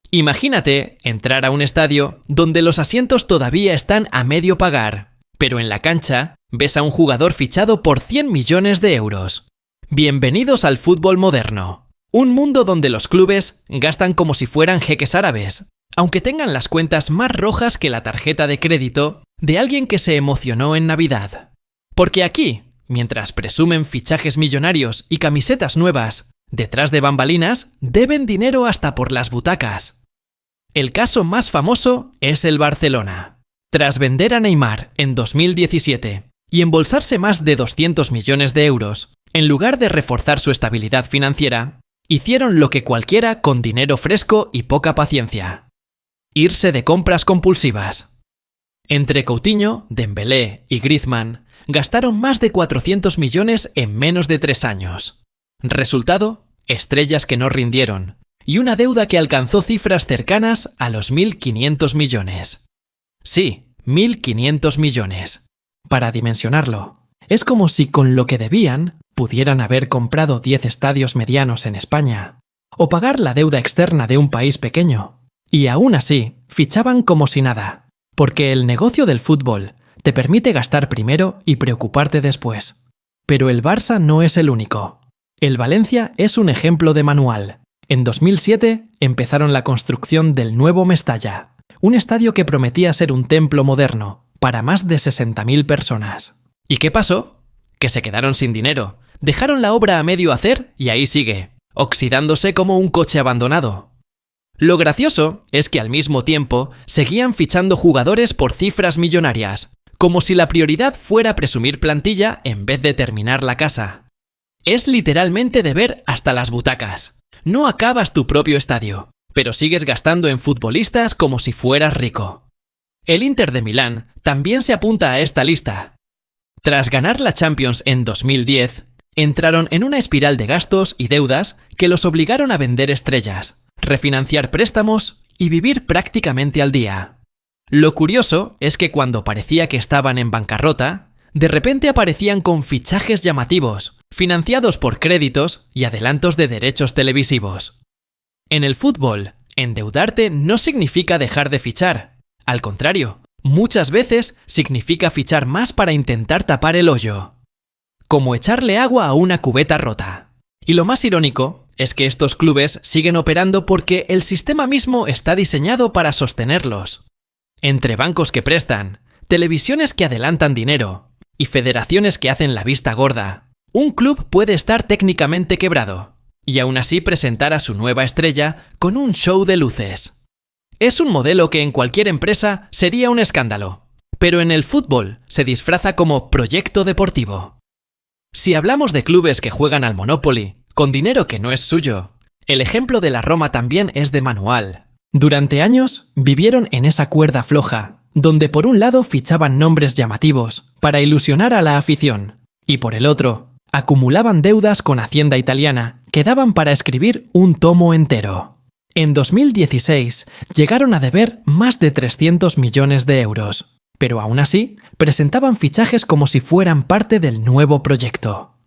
Imagínate entrar a un estadio donde los asientos todavía están a medio pagar, pero en la cancha ves a un jugador fichado por 100 millones de euros. Bienvenidos al fútbol moderno, un mundo donde los clubes gastan como si fueran jeques árabes, aunque tengan las cuentas más rojas que la tarjeta de crédito de alguien que se emocionó en Navidad. Porque aquí, mientras presumen fichajes millonarios y camisetas nuevas, detrás de bambalinas deben dinero hasta por las butacas. El caso más famoso es el Barcelona. Tras vender a Neymar en 2017 y embolsarse más de 200 millones de euros, en lugar de reforzar su estabilidad financiera, hicieron lo que cualquiera con dinero fresco y poca paciencia: irse de compras compulsivas. Entre Coutinho, Dembélé y Griezmann, gastaron más de 400 millones en menos de 3 años. Resultado: estrellas que no rindieron, y una deuda que alcanzó cifras cercanas a los 1.500 millones. Sí, 1.500 millones. Para dimensionarlo, es como si con lo que debían pudieran haber comprado 10 estadios medianos en España, o pagar la deuda externa de un país pequeño. Y aún así, fichaban como si nada, porque el negocio del fútbol te permite gastar primero y preocuparte después. Pero el Barça no es el único. El Valencia es un ejemplo de manual. En 2007 empezaron la construcción del nuevo Mestalla, un estadio que prometía ser un templo moderno para más de 60.000 personas. ¿Y qué pasó? Que se quedaron sin dinero, dejaron la obra a medio hacer y ahí sigue, oxidándose como un coche abandonado. Lo gracioso es que al mismo tiempo seguían fichando jugadores por cifras millonarias, como si la prioridad fuera presumir plantilla en vez de terminar la casa. Es literalmente de ver hasta las butacas. No acabas tu propio estadio, pero sigues gastando en futbolistas como si fueras rico. El Inter de Milán también se apunta a esta lista. Tras ganar la Champions en 2010, entraron en una espiral de gastos y deudas que los obligaron a vender estrellas, refinanciar préstamos y vivir prácticamente al día. Lo curioso es que cuando parecía que estaban en bancarrota, de repente aparecían con fichajes llamativos, financiados por créditos y adelantos de derechos televisivos. En el fútbol, endeudarte no significa dejar de fichar. Al contrario, muchas veces significa fichar más para intentar tapar el hoyo. Como echarle agua a una cubeta rota. Y lo más irónico es que estos clubes siguen operando porque el sistema mismo está diseñado para sostenerlos. Entre bancos que prestan, televisiones que adelantan dinero y federaciones que hacen la vista gorda, un club puede estar técnicamente quebrado y aún así presentar a su nueva estrella con un show de luces. Es un modelo que en cualquier empresa sería un escándalo, pero en el fútbol se disfraza como proyecto deportivo. Si hablamos de clubes que juegan al Monopoly, con dinero que no es suyo, el ejemplo de la Roma también es de manual. Durante años vivieron en esa cuerda floja, donde por un lado fichaban nombres llamativos para ilusionar a la afición, y por el otro, acumulaban deudas con Hacienda italiana que daban para escribir un tomo entero. En 2016 llegaron a deber más de 300 millones de euros, pero aún así presentaban fichajes como si fueran parte del nuevo proyecto.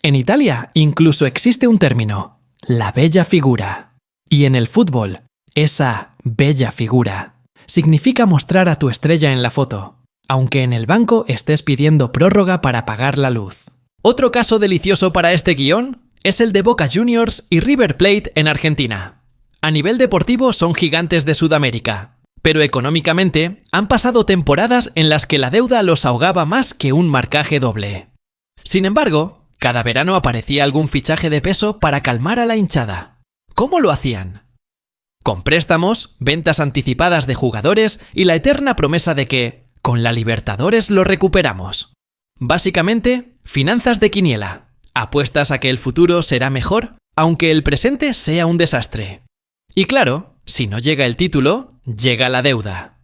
En Italia incluso existe un término, la bella figura. Y en el fútbol, esa bella figura significa mostrar a tu estrella en la foto, aunque en el banco estés pidiendo prórroga para pagar la luz. Otro caso delicioso para este guión es el de Boca Juniors y River Plate en Argentina. A nivel deportivo son gigantes de Sudamérica, pero económicamente han pasado temporadas en las que la deuda los ahogaba más que un marcaje doble. Sin embargo, cada verano aparecía algún fichaje de peso para calmar a la hinchada. ¿Cómo lo hacían? Con préstamos, ventas anticipadas de jugadores y la eterna promesa de que, con la Libertadores lo recuperamos. Básicamente, finanzas de quiniela. Apuestas a que el futuro será mejor, aunque el presente sea un desastre. Y claro, si no llega el título, llega la deuda.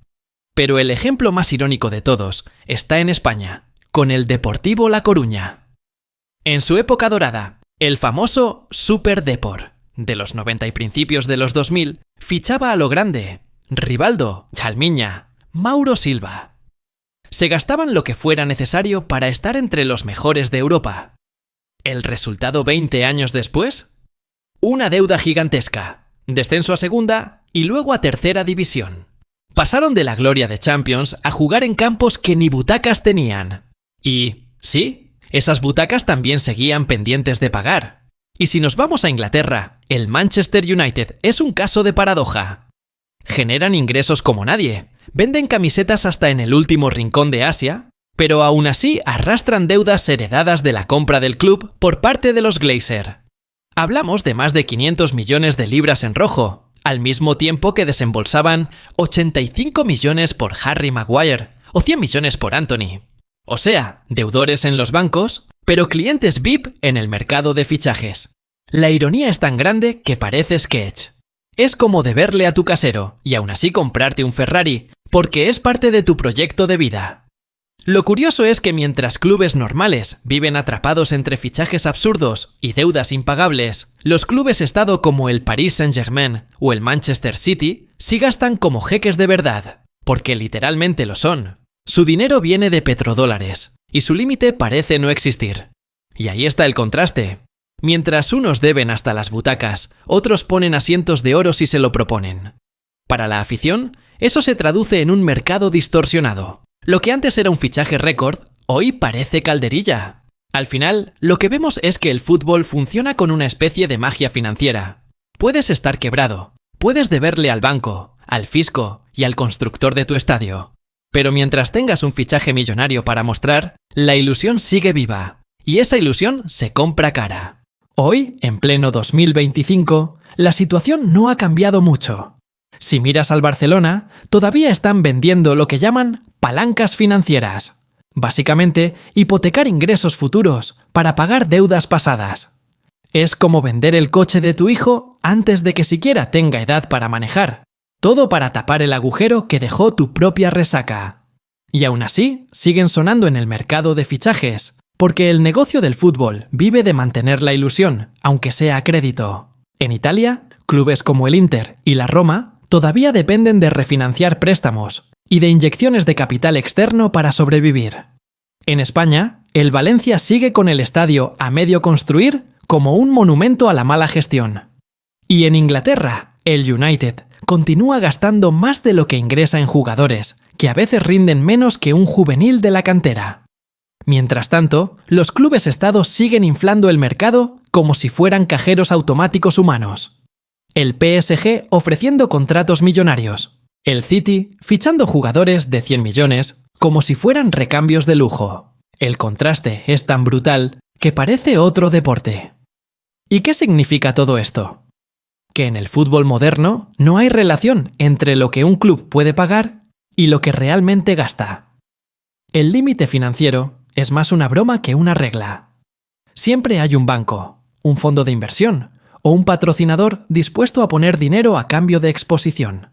Pero el ejemplo más irónico de todos está en España, con el Deportivo La Coruña. En su época dorada, el famoso Super Depor, de los 90 y principios de los 2000, fichaba a lo grande: Rivaldo, Jalmiña, Mauro Silva. Se gastaban lo que fuera necesario para estar entre los mejores de Europa. ¿El resultado 20 años después? Una deuda gigantesca, descenso a segunda y luego a tercera división. Pasaron de la gloria de Champions a jugar en campos que ni butacas tenían. Y, sí, esas butacas también seguían pendientes de pagar. Y si nos vamos a Inglaterra, el Manchester United es un caso de paradoja. Generan ingresos como nadie, venden camisetas hasta en el último rincón de Asia, pero aún así arrastran deudas heredadas de la compra del club por parte de los Glazer. Hablamos de más de 500 millones de libras en rojo, al mismo tiempo que desembolsaban 85 millones por Harry Maguire o 100 millones por Anthony. O sea, deudores en los bancos, pero clientes VIP en el mercado de fichajes. La ironía es tan grande que parece sketch. Es como deberle a tu casero y aún así comprarte un Ferrari, porque es parte de tu proyecto de vida. Lo curioso es que mientras clubes normales viven atrapados entre fichajes absurdos y deudas impagables, los clubes estado como el Paris Saint-Germain o el Manchester City sí gastan como jeques de verdad, porque literalmente lo son. Su dinero viene de petrodólares y su límite parece no existir. Y ahí está el contraste. Mientras unos deben hasta las butacas, otros ponen asientos de oro si se lo proponen. Para la afición, eso se traduce en un mercado distorsionado. Lo que antes era un fichaje récord, hoy parece calderilla. Al final, lo que vemos es que el fútbol funciona con una especie de magia financiera. Puedes estar quebrado, puedes deberle al banco, al fisco y al constructor de tu estadio. Pero mientras tengas un fichaje millonario para mostrar, la ilusión sigue viva. Y esa ilusión se compra cara. Hoy, en pleno 2025, la situación no ha cambiado mucho. Si miras al Barcelona, todavía están vendiendo lo que llaman palancas financieras. Básicamente, hipotecar ingresos futuros para pagar deudas pasadas. Es como vender el coche de tu hijo antes de que siquiera tenga edad para manejar. Todo para tapar el agujero que dejó tu propia resaca. Y aún así, siguen sonando en el mercado de fichajes, porque el negocio del fútbol vive de mantener la ilusión, aunque sea a crédito. En Italia, clubes como el Inter y la Roma todavía dependen de refinanciar préstamos y de inyecciones de capital externo para sobrevivir. En España, el Valencia sigue con el estadio a medio construir como un monumento a la mala gestión. Y en Inglaterra, el United continúa gastando más de lo que ingresa en jugadores, que a veces rinden menos que un juvenil de la cantera. Mientras tanto, los clubes estados siguen inflando el mercado como si fueran cajeros automáticos humanos. El PSG ofreciendo contratos millonarios. El City fichando jugadores de 100 millones como si fueran recambios de lujo. El contraste es tan brutal que parece otro deporte. ¿Y qué significa todo esto? Que en el fútbol moderno no hay relación entre lo que un club puede pagar y lo que realmente gasta. El límite financiero es más una broma que una regla. Siempre hay un banco, un fondo de inversión o un patrocinador dispuesto a poner dinero a cambio de exposición.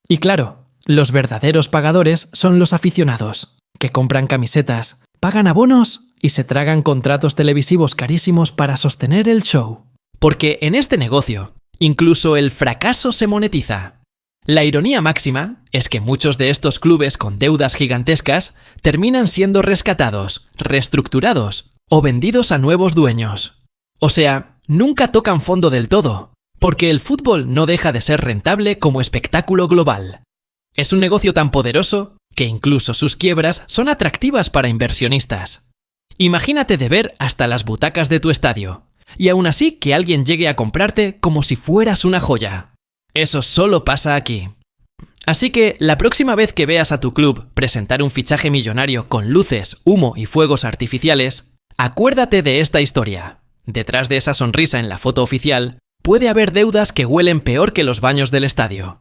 Y claro, los verdaderos pagadores son los aficionados, que compran camisetas, pagan abonos y se tragan contratos televisivos carísimos para sostener el show. Porque en este negocio, incluso el fracaso se monetiza. La ironía máxima es que muchos de estos clubes con deudas gigantescas terminan siendo rescatados, reestructurados o vendidos a nuevos dueños. O sea, nunca tocan fondo del todo, porque el fútbol no deja de ser rentable como espectáculo global. Es un negocio tan poderoso que incluso sus quiebras son atractivas para inversionistas. Imagínate deber hasta las butacas de tu estadio, y aún así que alguien llegue a comprarte como si fueras una joya. Eso solo pasa aquí. Así que la próxima vez que veas a tu club presentar un fichaje millonario con luces, humo y fuegos artificiales, acuérdate de esta historia. Detrás de esa sonrisa en la foto oficial, puede haber deudas que huelen peor que los baños del estadio.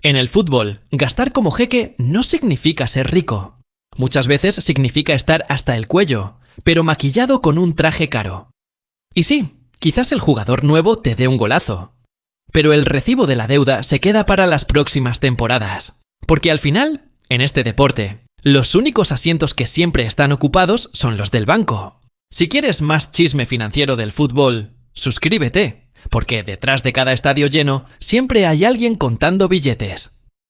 En el fútbol, gastar como jeque no significa ser rico. Muchas veces significa estar hasta el cuello, pero maquillado con un traje caro. Y sí, quizás el jugador nuevo te dé un golazo. Pero el recibo de la deuda se queda para las próximas temporadas. Porque al final, en este deporte, los únicos asientos que siempre están ocupados son los del banco. Si quieres más chisme financiero del fútbol, suscríbete, porque detrás de cada estadio lleno siempre hay alguien contando billetes.